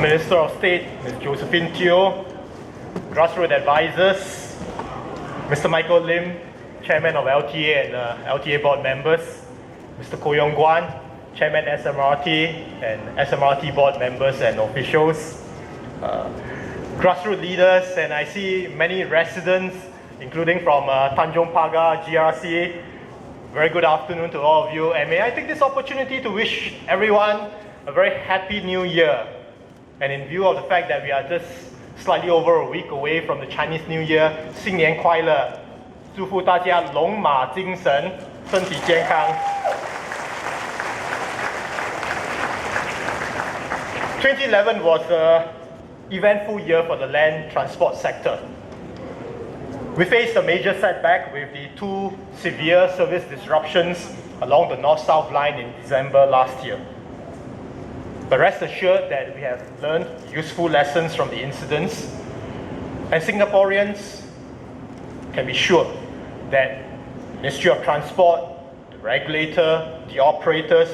Minister of State, Ms. Josephine Teo, Grassroots Advisors, Mr. Michael Lim, Chairman of LTA and LTA Board members, Mr. Koh Yong Guan, Chairman SMRT and SMRT Board members and officials, grassroots leaders, and I see many residents, including from Tanjong Pagar, GRC. Very good afternoon to all of you, and may I take this opportunity to wish everyone a very happy new year. And in view of the fact that we are just slightly over a week away from the Chinese New Year, 新年快乐，祝福大家龙马精神，身体健康。2011 was an eventful year for the land transport sector. We faced a major setback with the two severe service disruptions along the north-south line in December last year. But rest assured that we have learned useful lessons from the incidents, and Singaporeans can be sure that the Ministry of Transport, the regulator, the operators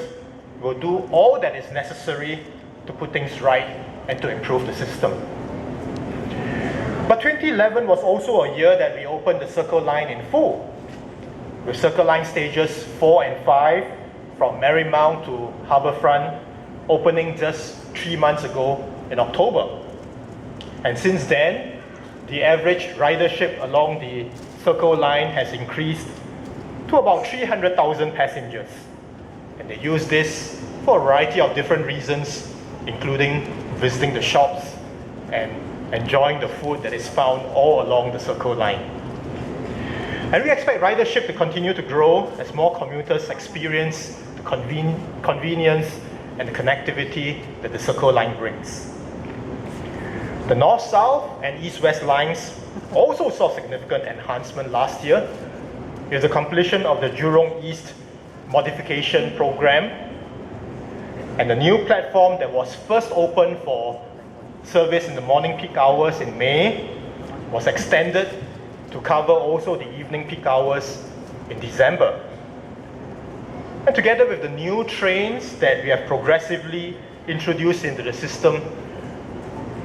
will do all that is necessary to put things right and to improve the system. But 2011 was also a year that we opened the Circle Line in full, with Circle Line stages 4 and 5 from Marymount to Harbourfront opening just 3 months ago in October. And since then, the average ridership along the Circle Line has increased to about 300,000 passengers. And they use this for a variety of different reasons, including visiting the shops and enjoying the food that is found all along the Circle Line. And we expect ridership to continue to grow as more commuters experience the convenience and the connectivity that the Circle Line brings. The North-South and East-West lines also saw significant enhancement last year with the completion of the Jurong East modification program, and the new platform that was first opened for service in the morning peak hours in May was extended to cover also the evening peak hours in December. And together with the new trains that we have progressively introduced into the system,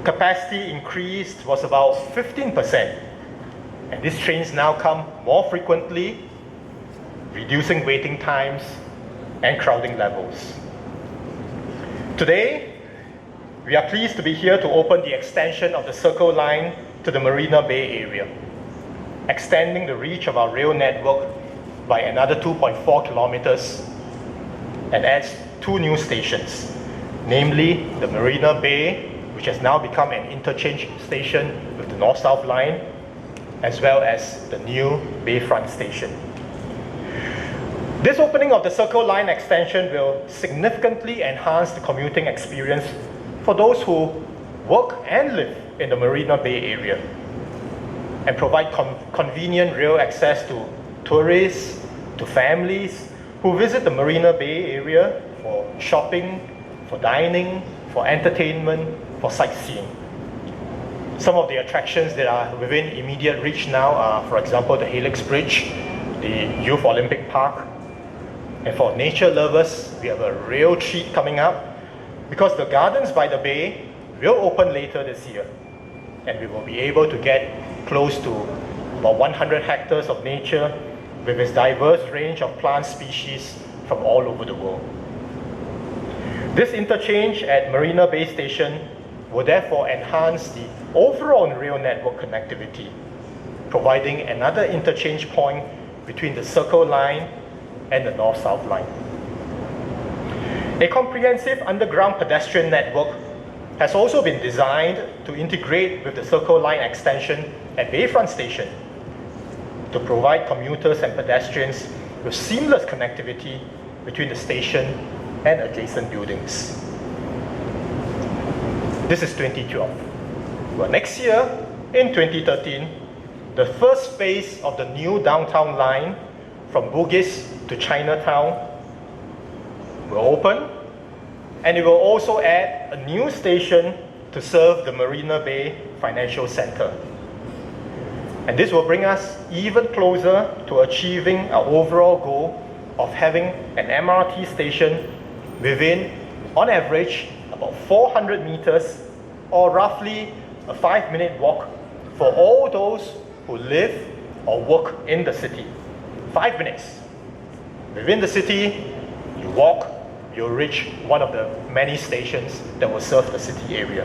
capacity increased was about 15%. And these trains now come more frequently, reducing waiting times and crowding levels. Today, we are pleased to be here to open the extension of the Circle Line to the Marina Bay area, extending the reach of our rail network by another 2.4 kilometers and adds 2 new stations, namely the Marina Bay, which has now become an interchange station with the North-South line, as well as the new Bayfront station. This opening of the Circle Line extension will significantly enhance the commuting experience for those who work and live in the Marina Bay area, and provide convenient rail access to tourists, to families who visit the Marina Bay area for shopping, for dining, for entertainment, for sightseeing. Some of the attractions that are within immediate reach now are, for example, the Helix Bridge, the Youth Olympic Park. And for nature lovers, we have a real treat coming up because the Gardens by the Bay will open later this year, and we will be able to get close to about 100 hectares of nature with its diverse range of plant species from all over the world. This interchange at Marina Bay Station will therefore enhance the overall rail network connectivity, providing another interchange point between the Circle Line and the North-South line. A comprehensive underground pedestrian network has also been designed to integrate with the Circle Line extension at Bayfront Station to provide commuters and pedestrians with seamless connectivity between the station and adjacent buildings. This is 2012. Well, next year, in 2013, the first phase of the new downtown line from Bugis to Chinatown will open, and it will also add a new station to serve the Marina Bay Financial Center. And this will bring us even closer to achieving our overall goal of having an MRT station within, on average, about 400 meters or roughly a 5-minute walk for all those who live or work in the city. 5 minutes. Within the city, you walk, you'll reach one of the many stations that will serve the city area.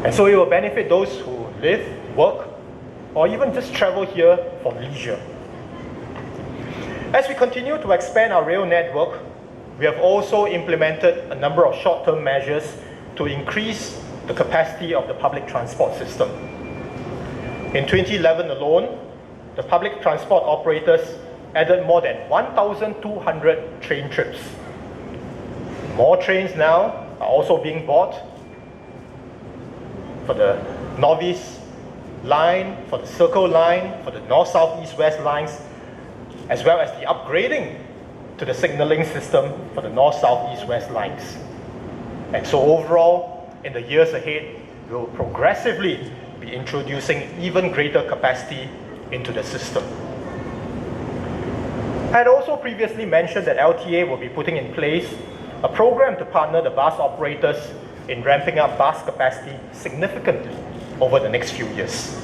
And so it will benefit those who live, work, or even just travel here for leisure. As we continue to expand our rail network, we have also implemented a number of short-term measures to increase the capacity of the public transport system. In 2011 alone, the public transport operators added more than 1,200 train trips. More trains now are also being bought for the Northeast line, for the Circle line, for the North, South, East, West lines, as well as the upgrading to the signalling system for the North, South, East, West lines. And so overall, in the years ahead, we will progressively be introducing even greater capacity into the system. I had also previously mentioned that LTA will be putting in place a program to partner the bus operators in ramping up bus capacity significantly over the next few years.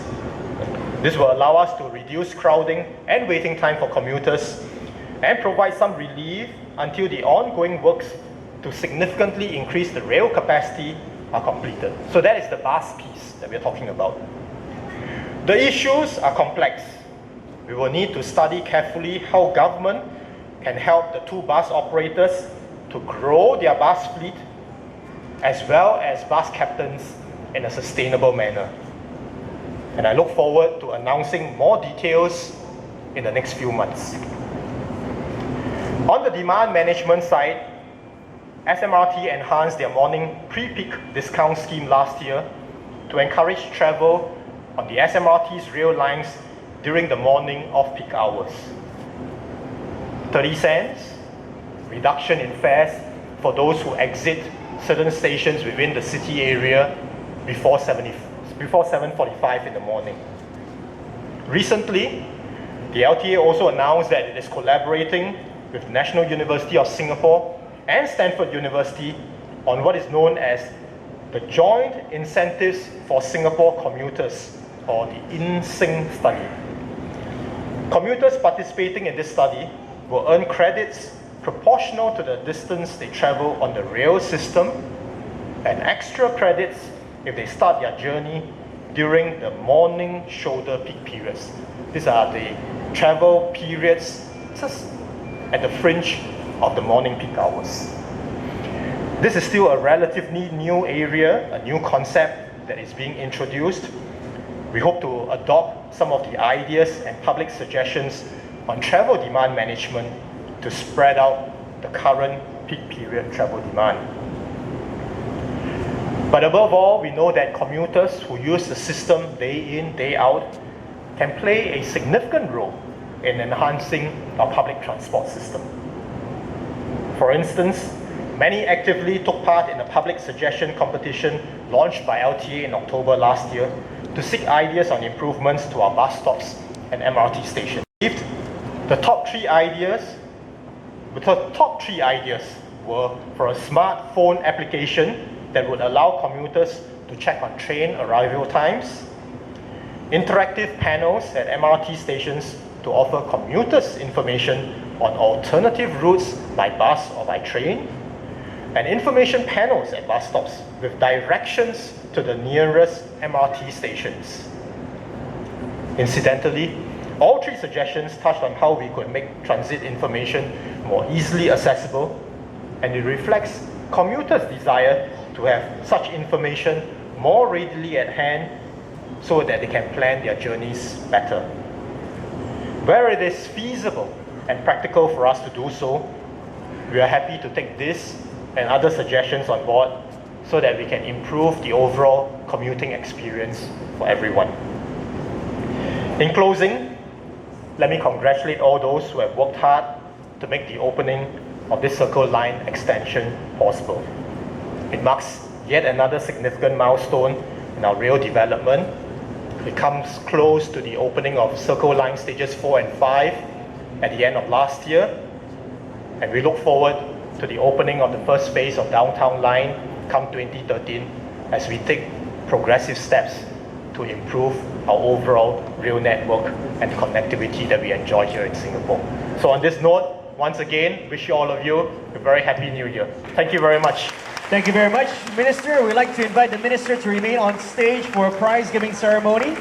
This will allow us to reduce crowding and waiting time for commuters and provide some relief until the ongoing works to significantly increase the rail capacity are completed. So that is the bus piece that we're talking about. The issues are complex. We will need to study carefully how government can help the two bus operators to grow their bus fleet as well as bus captains in a sustainable manner. And I look forward to announcing more details in the next few months. On the demand management side, SMRT enhanced their morning pre-peak discount scheme last year to encourage travel on the SMRT's rail lines during the morning off-peak hours. 30 cents reduction in fares for those who exit certain stations within the city area before 7:45 in the morning. Recently, the LTA also announced that it is collaborating with the National University of Singapore and Stanford University on what is known as the Joint Incentives for Singapore Commuters, or the InSing study. Commuters participating in this study will earn credits proportional to the distance they travel on the rail system, and extra credits if they start their journey during the morning shoulder peak periods. These are the travel periods just at the fringe of the morning peak hours. This is still a relatively new area, a new concept that is being introduced. We hope to adopt some of the ideas and public suggestions on travel demand management to spread out the current peak period travel demand. But above all, we know that commuters who use the system day in, day out can play a significant role in enhancing our public transport system. For instance, many actively took part in a public suggestion competition launched by LTA in October last year to seek ideas on improvements to our bus stops and MRT stations. The top three ideas were for a smartphone application that would allow commuters to check on train arrival times, interactive panels at MRT stations to offer commuters information on alternative routes by bus or by train, and information panels at bus stops with directions to the nearest MRT stations. Incidentally, all three suggestions touched on how we could make transit information more easily accessible, and it reflects commuters' desire to have such information more readily at hand so that they can plan their journeys better. Where it is feasible and practical for us to do so, we are happy to take this and other suggestions on board so that we can improve the overall commuting experience for everyone. In closing, let me congratulate all those who have worked hard to make the opening of this Circle Line extension possible. It marks yet another significant milestone in our rail development. It comes close to the opening of Circle Line stages 4 and 5 at the end of last year, and we look forward to the opening of the first phase of Downtown Line come 2013 as we take progressive steps to improve our overall rail network and connectivity that we enjoy here in Singapore. So on this note, once again, wish you all of you a very happy new year. Thank you very much. Thank you very much, Minister. We'd like to invite the Minister to remain on stage for a prize-giving ceremony.